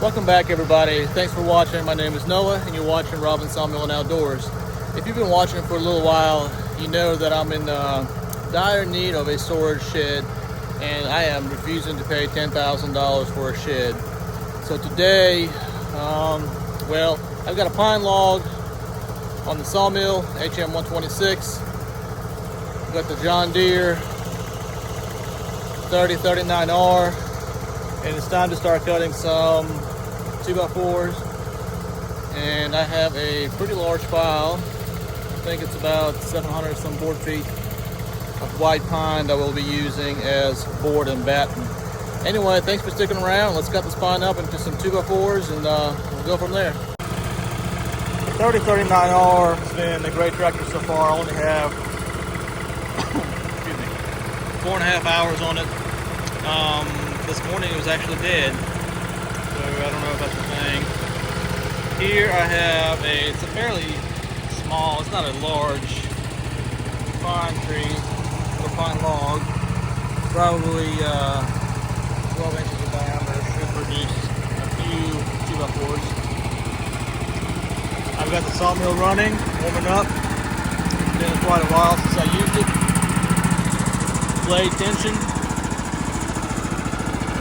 Welcome back, everybody. Thanks for watching. My name is Noah, and you're watching Robin Sawmill and Outdoors. If you've been watching for a little while, you know that I'm in dire need of a storage shed, and I am refusing to pay $10,000 for a shed. So today, well, I've got a pine log on the Sawmill, HM 126. I've got the John Deere 3039R, and it's time to start cutting some 2x4s. And I have a pretty large pile. I think it's about 700 some board feet of white pine that we'll be using as board and batten. Anyway, thanks for sticking around. Let's cut this pine up into some 2x4s and we'll go from there. The 3039R has been a great tractor so far. I only have 4.5 hours on it. This morning it was actually dead, so I don't know if that's a thing. Here I have it's a fairly small, it's not a large pine tree or pine log, probably 12 inches in diameter, should produce a few 2x4s. I've got the sawmill running, warming up. It's been quite a while since I used it. Blade tension.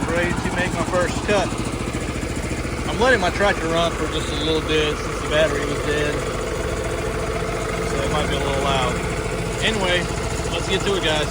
I'm ready to make my first cut. I'm letting my tractor run for just a little bit since the battery was dead, so it might be a little loud. Anyway, let's get to it, guys.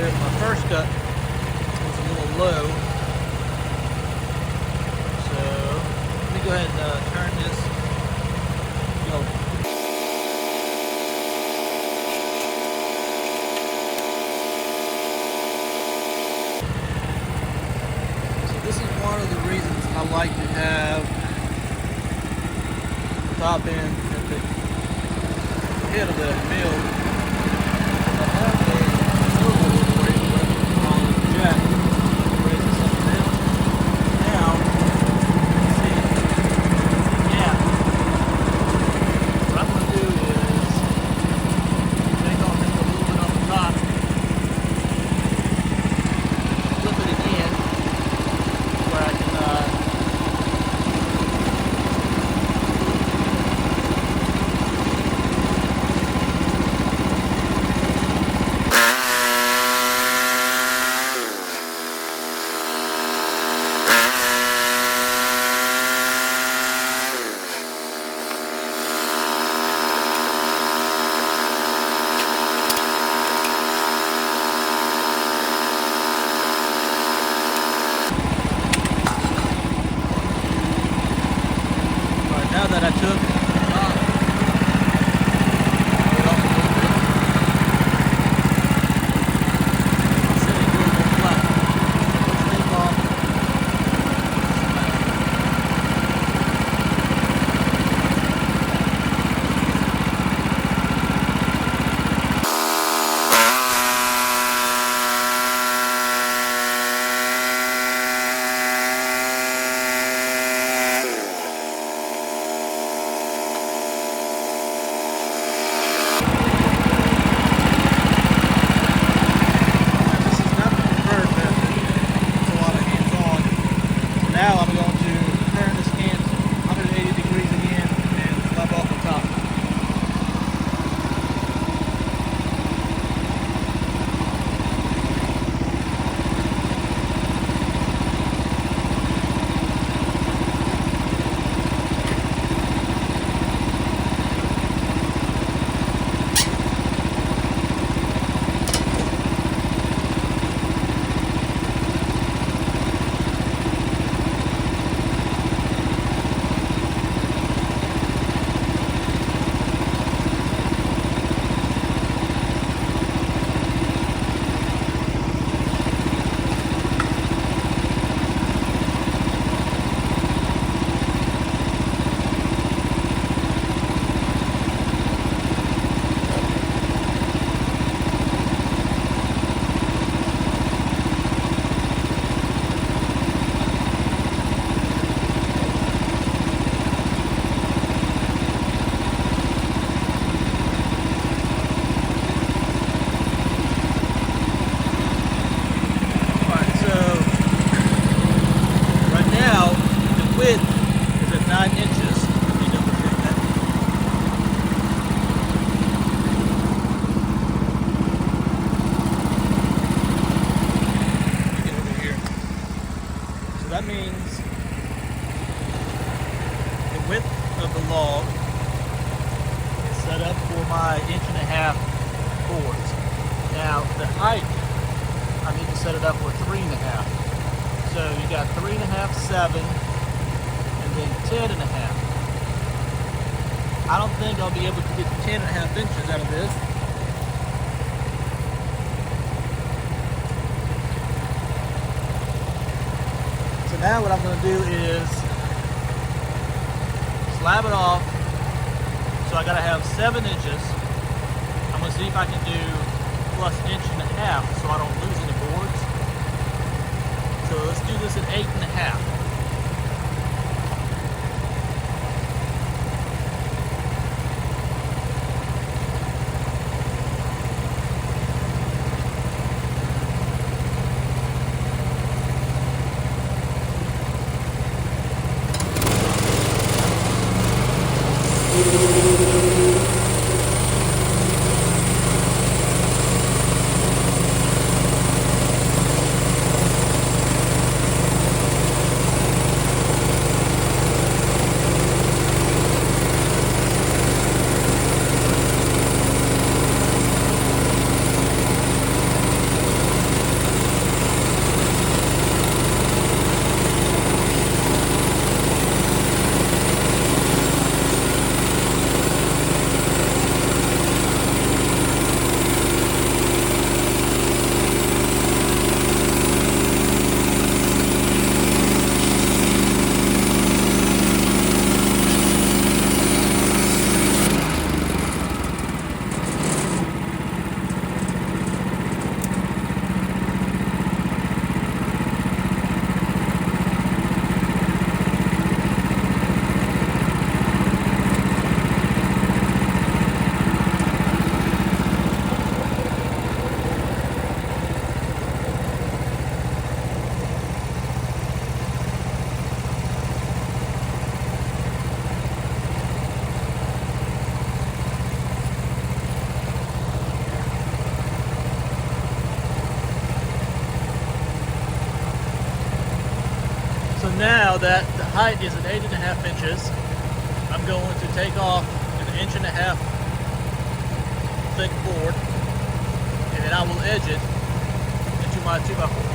bit. My first cut was a little low. So let me go ahead and turn this. So this is one of the reasons I like to have the top end at the head of the mill. I have a swivel on the jack, raises something down. Now, you see the gap. What I'm going to do is take off just a little bit on the top, flip it again, where I can now that I took it off a little bit, I'll set it a little more flat. Let's take off. Now I'm going to turn this can 180 degrees again and slap off the top. Width is at 9 inches. Let me double check that. Let me get over here. So that means the width of the log is set up for my 1.5 boards. Now the height, I need to set it up for 3.5. So you got 3.5, 7. Then 10.5. I don't think I'll be able to get 10.5 inches out of this. So now what I'm going to do is slab it off. So I got to have 7 inches. I'm going to see if I can do plus 1.5 so I don't lose any boards. So let's do this at 8.5. now that the height is at 8.5 inches, I'm going to take off an 1.5 inch thick board, and then I will edge it into my 2x4.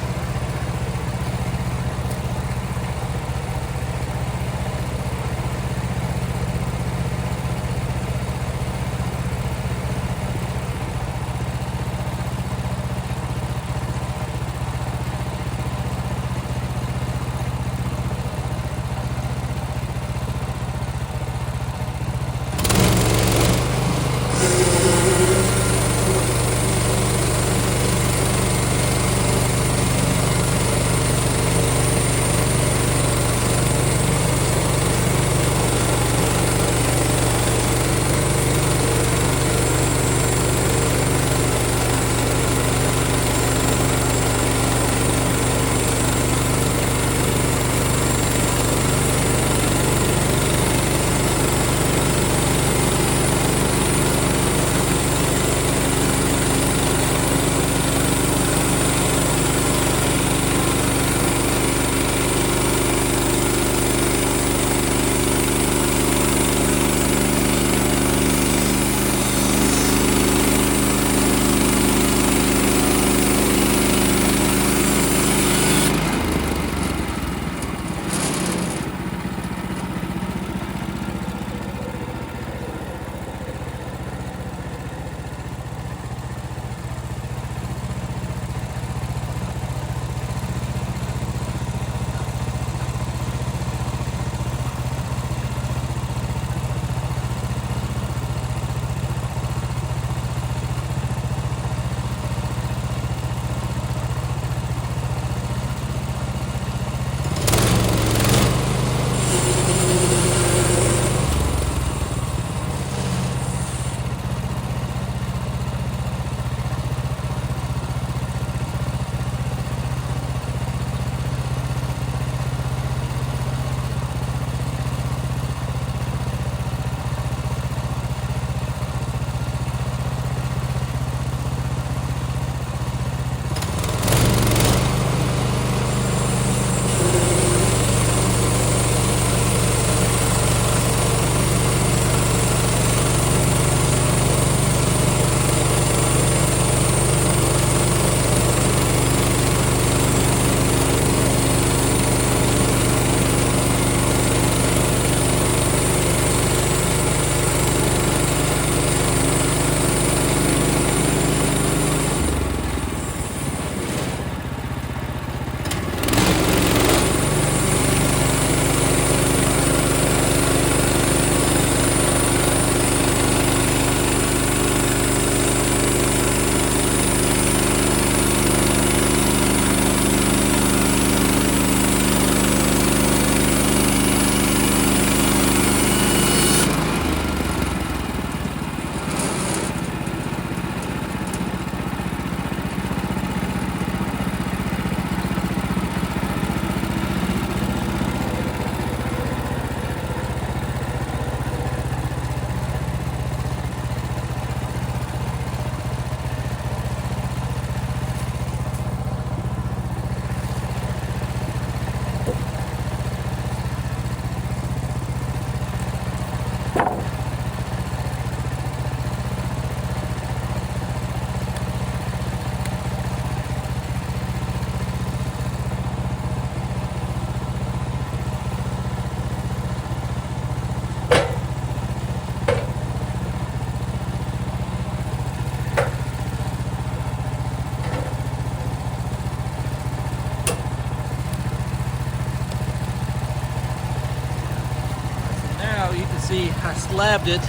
see I slabbed it to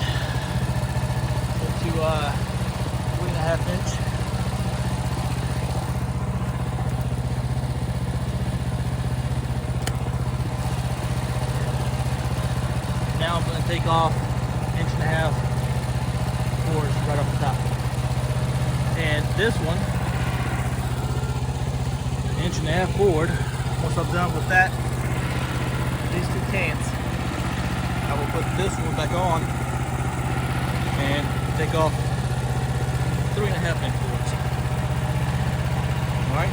3.5 inch. Now I'm going to take off 1.5 inch cores right off the top. And this one, 1.5 inch board, once I'm done with that, these two cans, I will put this one back on and take off 3.5 inch boards. Alright.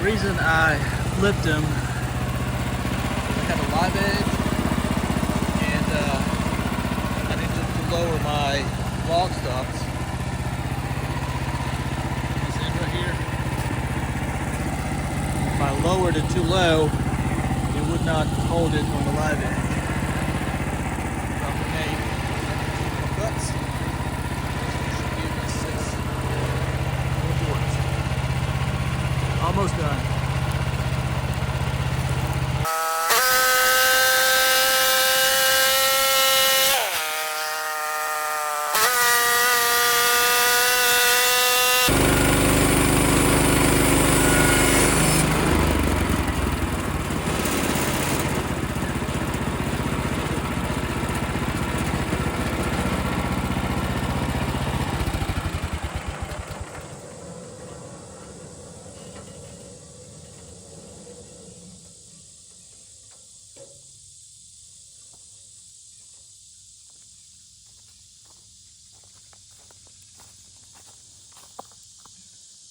The reason I flipped them, I had a live edge, and I needed to lower my log stops. This end right here. If I lowered it too low, it would not hold it on the live edge. Drop the main cuts. Should give me 6 more boards. Almost done.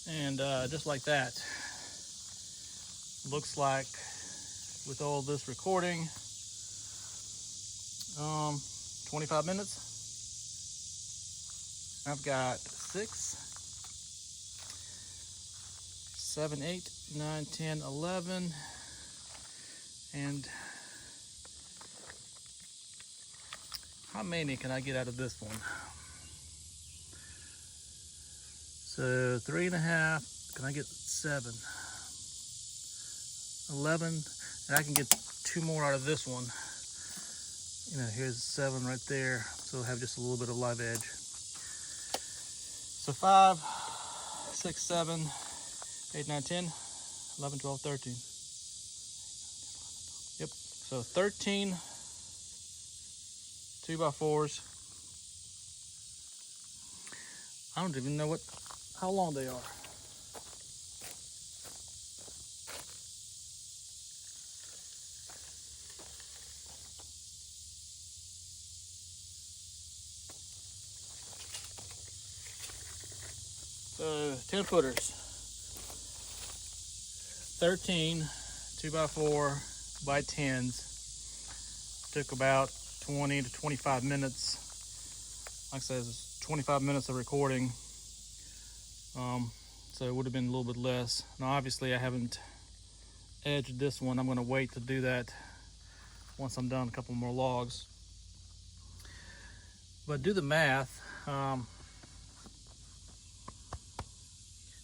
And just like that, looks like with all this recording, 25 minutes. I've got 6, 7, 8, 9, 10, 11, and how many can I get out of this one? So 3.5, can I get 7? 11, and I can get 2 more out of this one. You know, here's 7 right there, so we'll have just a little bit of live edge. So 5, 6, 7, 8, 9, 10, 11, 12, 13. Yep, so 13 2x4s. I don't even know how long they are. So 10 footers, 13 2x4 by 10s. Took about 20 to 25 minutes. Like I said, it's 25 minutes of recording. So it would have been a little bit less. Now obviously I haven't edged this one. I'm going to wait to do that once I'm done a couple more logs. But do the math.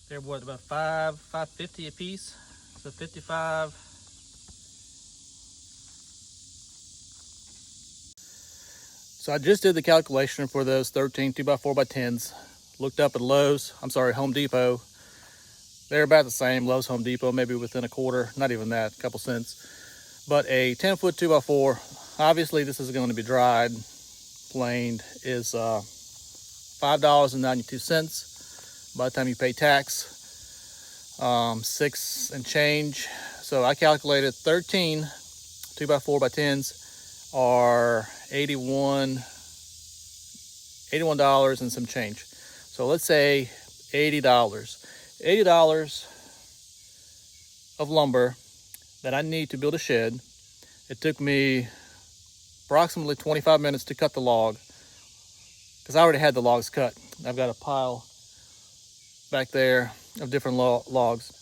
They're what, about $5.50 a piece? So 55. So I just did the calculation for those 13 2x4 by 10s. Looked up at Home Depot. They're about the same. Lowe's, Home Depot, maybe within a quarter, not even that, a couple cents. But a 10-foot 2x4, obviously this is going to be dried, planed, is $5.92 by the time you pay tax. 6 and change. So I calculated 13 2x4 by 10s are $81 and some change. So let's say $80 of lumber that I need to build a shed. It took me approximately 25 minutes to cut the log because I already had the logs cut. I've got a pile back there of different logs.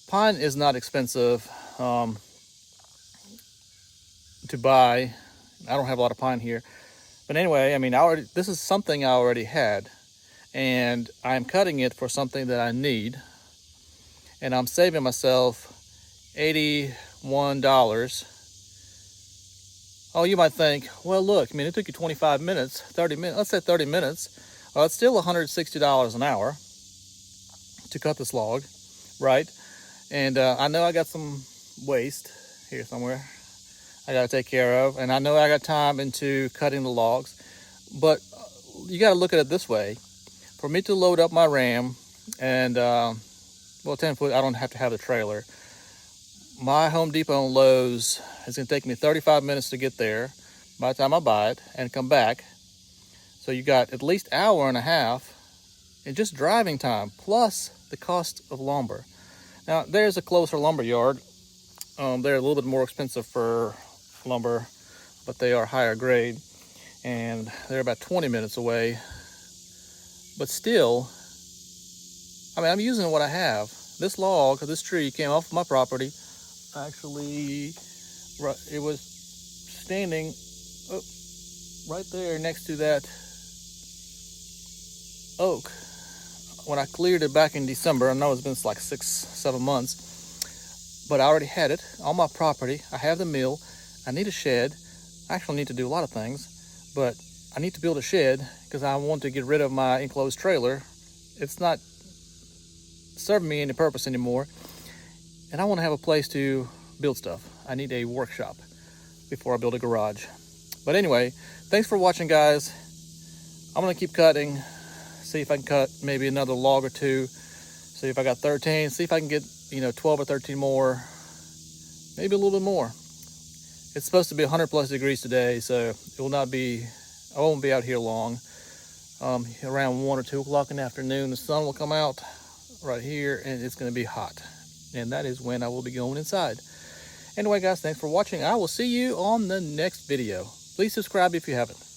Pine is not expensive to buy. I don't have a lot of pine here, but anyway, I mean, this is something I already had, and I'm cutting it for something that I need, and I'm saving myself $81. Oh, you might think, well, look, I mean, it took you 25 minutes, 30 minutes, let's say 30 minutes. Well, it's still $160 an hour to cut this log, right? And I know I got some waste here somewhere I got to take care of, and I know I got time into cutting the logs, but you got to look at it this way. For me to load up my Ram, and well, 10 foot, I don't have to have the trailer. My Home Depot and Lowe's is going to take me 35 minutes to get there by the time I buy it and come back. So you got at least an hour and a half in just driving time, plus the cost of lumber. Now there's a closer lumber yard. They're a little bit more expensive for lumber, but they are higher grade, and they're about 20 minutes away. But still, I mean, I'm using what I have. This log, this tree came off my property. Actually, it was standing right there next to that oak. When I cleared it back in December, I know it's been like 6-7 months, but I already had it on my property. I have the mill. I need a shed. I actually need to do a lot of things, but I need to build a shed because I want to get rid of my enclosed trailer. It's not serving me any purpose anymore, and I want to have a place to build stuff. I need a workshop before I build a garage. But anyway, thanks for watching, guys. I'm gonna keep cutting, see if I can cut maybe another log or two, see if I got 13, see if I can get 12 or 13 more, maybe a little bit more. It's supposed to be 100 plus degrees today, so it will not be, I won't be out here long. Around 1 or 2 o'clock in the afternoon, the sun will come out right here, and it's going to be hot, and that is when I will be going inside. Anyway, guys, thanks for watching. I will see you on the next video. Please subscribe if you haven't.